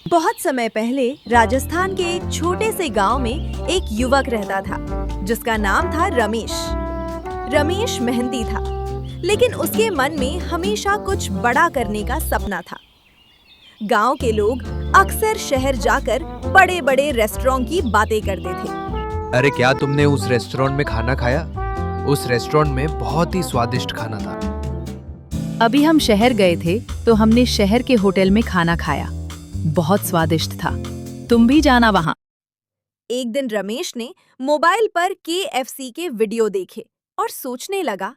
बहुत समय पहले राजस्थान के एक छोटे से गांव में एक युवक रहता था जिसका नाम था रमेश। रमेश मेहनती था, लेकिन उसके मन में हमेशा कुछ बड़ा करने का सपना था। गांव के लोग अक्सर शहर जाकर बड़े-बड़े रेस्टोरेंट की बातें करते थे। अरे क्या तुमने उस रेस्टोरेंट में खाना खाया? उस रेस्टोरेंट में बहुत ही स्वादिष्ट खाना था। अभी हम शहर गए थे तो हमने शहर के होटल में खाना खाया, बहुत स्वादिष्ट था। तुम भी जाना वहाँ। एक दिन रमेश ने मोबाइल पर KFC के वीडियो देखे और सोचने लगा,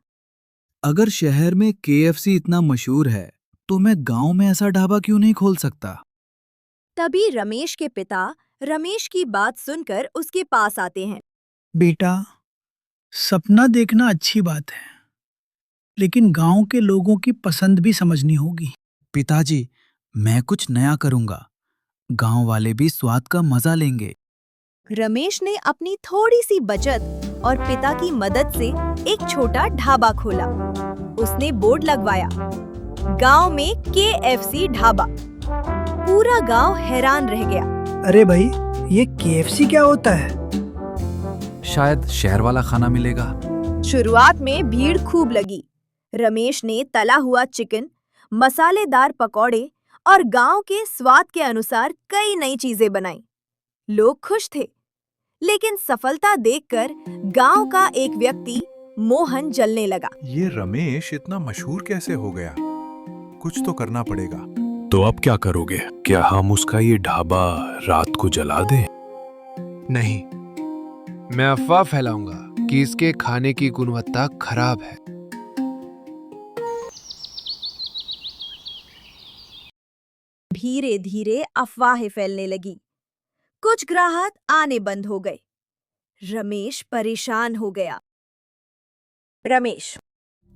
अगर शहर में KFC इतना मशहूर है तो मैं गांव में ऐसा ढाबा क्यों नहीं खोल सकता। तभी रमेश के पिता रमेश की बात सुनकर उसके पास आते हैं। बेटा, सपना देखना अच्छी बात है, लेकिन गांव के लोगों की पसंद भी समझनी होगी। पिताजी, मैं कुछ नया करूंगा, गांव वाले भी स्वाद का मजा लेंगे। रमेश ने अपनी थोड़ी सी बचत और पिता की मदद से एक छोटा ढाबा खोला। उसने बोर्ड लगवाया, गांव में KFC ढाबा। पूरा गांव हैरान रह गया। अरे भाई, ये KFC क्या होता है? शायद शहर वाला खाना मिलेगा। शुरुआत में भीड़ खूब लगी। रमेश ने तला हुआ चिकन, मसालेदार पकौड़े और गांव के स्वाद के अनुसार कई नई चीजें बनाई। लोग खुश थे, लेकिन सफलता देखकर गांव का एक व्यक्ति मोहन जलने लगा। ये रमेश इतना मशहूर कैसे हो गया? कुछ तो करना पड़ेगा। तो अब क्या करोगे? क्या हम उसका ये ढाबा रात को जला दें? नहीं, मैं अफवाह फैलाऊंगा कि इसके खाने की गुणवत्ता खराब है। धीरे धीरे अफवाहें फैलने लगी। कुछ ग्राहक आने बंद हो गए। रमेश परेशान हो गया। रमेश,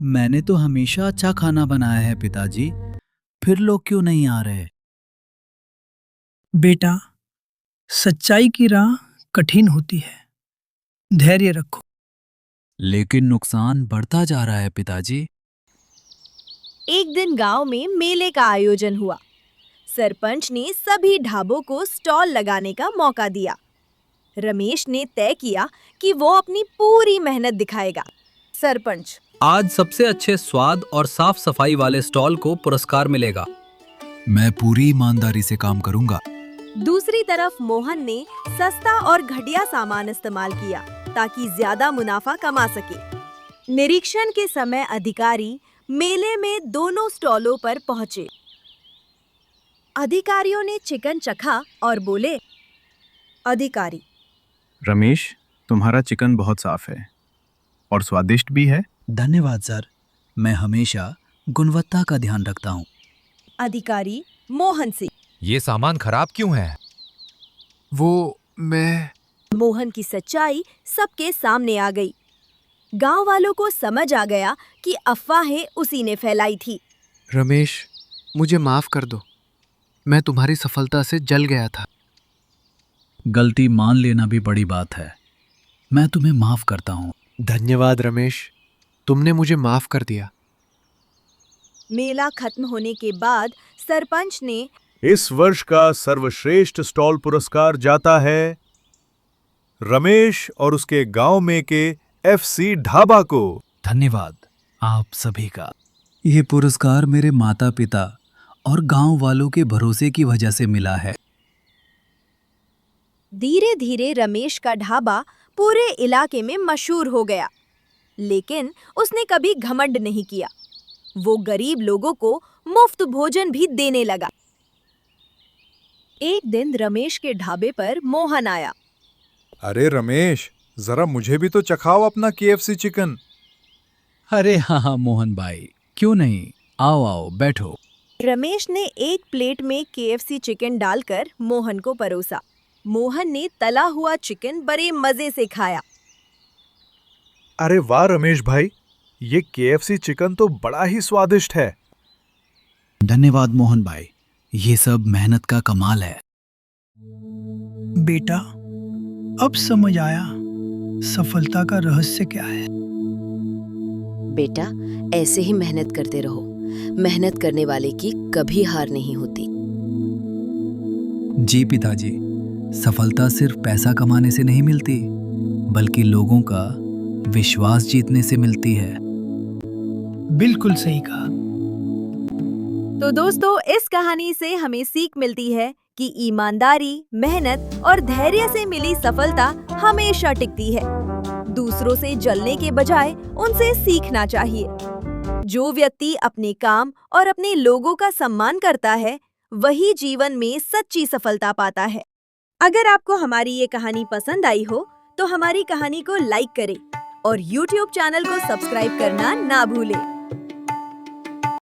मैंने तो हमेशा अच्छा खाना बनाया है पिताजी, फिर लोग क्यों नहीं आ रहे? बेटा, सच्चाई की राह कठिन होती है, धैर्य रखो। लेकिन नुकसान बढ़ता जा रहा है पिताजी। एक दिन गांव में मेले का आयोजन हुआ। सरपंच ने सभी ढाबों को स्टॉल लगाने का मौका दिया। रमेश ने तय किया कि वो अपनी पूरी मेहनत दिखाएगा। सरपंच, आज सबसे अच्छे स्वाद और साफ सफाई वाले स्टॉल को पुरस्कार मिलेगा। मैं पूरी ईमानदारी से काम करूंगा। दूसरी तरफ मोहन ने सस्ता और घटिया सामान इस्तेमाल किया ताकि ज्यादा मुनाफा कमा सके। निरीक्षण के समय अधिकारी मेले में दोनों स्टॉलों पर पहुंचे। अधिकारियों ने चिकन चखा और बोले, अधिकारी, रमेश, तुम्हारा चिकन बहुत साफ है और स्वादिष्ट भी है। धन्यवाद सर, मैं हमेशा गुणवत्ता का ध्यान रखता हूँ। अधिकारी मोहन से, ये सामान खराब क्यों है? मैं मोहन की सच्चाई सबके सामने आ गई। गांव वालों को समझ आ गया कि अफवाहें उसी ने फैलाई थी। रमेश, मुझे माफ कर दो। मैं तुम्हारी सफलता से जल गया था। गलती मान लेना भी बड़ी बात है। मैं तुम्हें माफ करता हूँ। धन्यवाद रमेश, तुमने मुझे माफ कर दिया। मेला खत्म होने के बाद सरपंच ने इस वर्ष का सर्वश्रेष्ठ स्टॉल पुरस्कार जाता है रमेश और उसके गांव में के FC ढाबा को। धन्यवाद आप सभी का। ये पुरस्कार मेरे माता पिता और गांव वालों के भरोसे की वजह से मिला है। धीरे धीरे रमेश का ढाबा पूरे इलाके में मशहूर हो गया, लेकिन उसने कभी घमंड नहीं किया। वो गरीब लोगों को मुफ्त भोजन भी देने लगा। एक दिन रमेश के ढाबे पर मोहन आया। अरे रमेश, जरा मुझे भी तो चखाओ अपना KFC चिकन। अरे हाँ मोहन भाई, क्यों नहीं, आओ आओ बैठो। रमेश ने एक प्लेट में KFC चिकन डालकर मोहन को परोसा। मोहन ने तला हुआ चिकन बड़े मजे से खाया। अरे वाह रमेश भाई, ये KFC चिकन तो बड़ा ही स्वादिष्ट है। धन्यवाद मोहन भाई, ये सब मेहनत का कमाल है। बेटा, अब समझ आया सफलता का रहस्य क्या है। बेटा, ऐसे ही मेहनत करते रहो। मेहनत करने वाले की कभी हार नहीं होती। जी पिताजी, सफलता सिर्फ पैसा कमाने से नहीं मिलती, बल्कि लोगों का विश्वास जीतने से मिलती है। बिल्कुल सही कहा। तो दोस्तों, इस कहानी से हमें सीख मिलती है कि ईमानदारी, मेहनत और धैर्य से मिली सफलता हमेशा टिकती है। दूसरों से जलने के बजाय उनसे सीखना चाहिए। जो व्यक्ति अपने काम और अपने लोगों का सम्मान करता है, वही जीवन में सच्ची सफलता पाता है। अगर आपको हमारी ये कहानी पसंद आई हो, तो हमारी कहानी को लाइक करें और YouTube चैनल को सब्सक्राइब करना ना भूलें।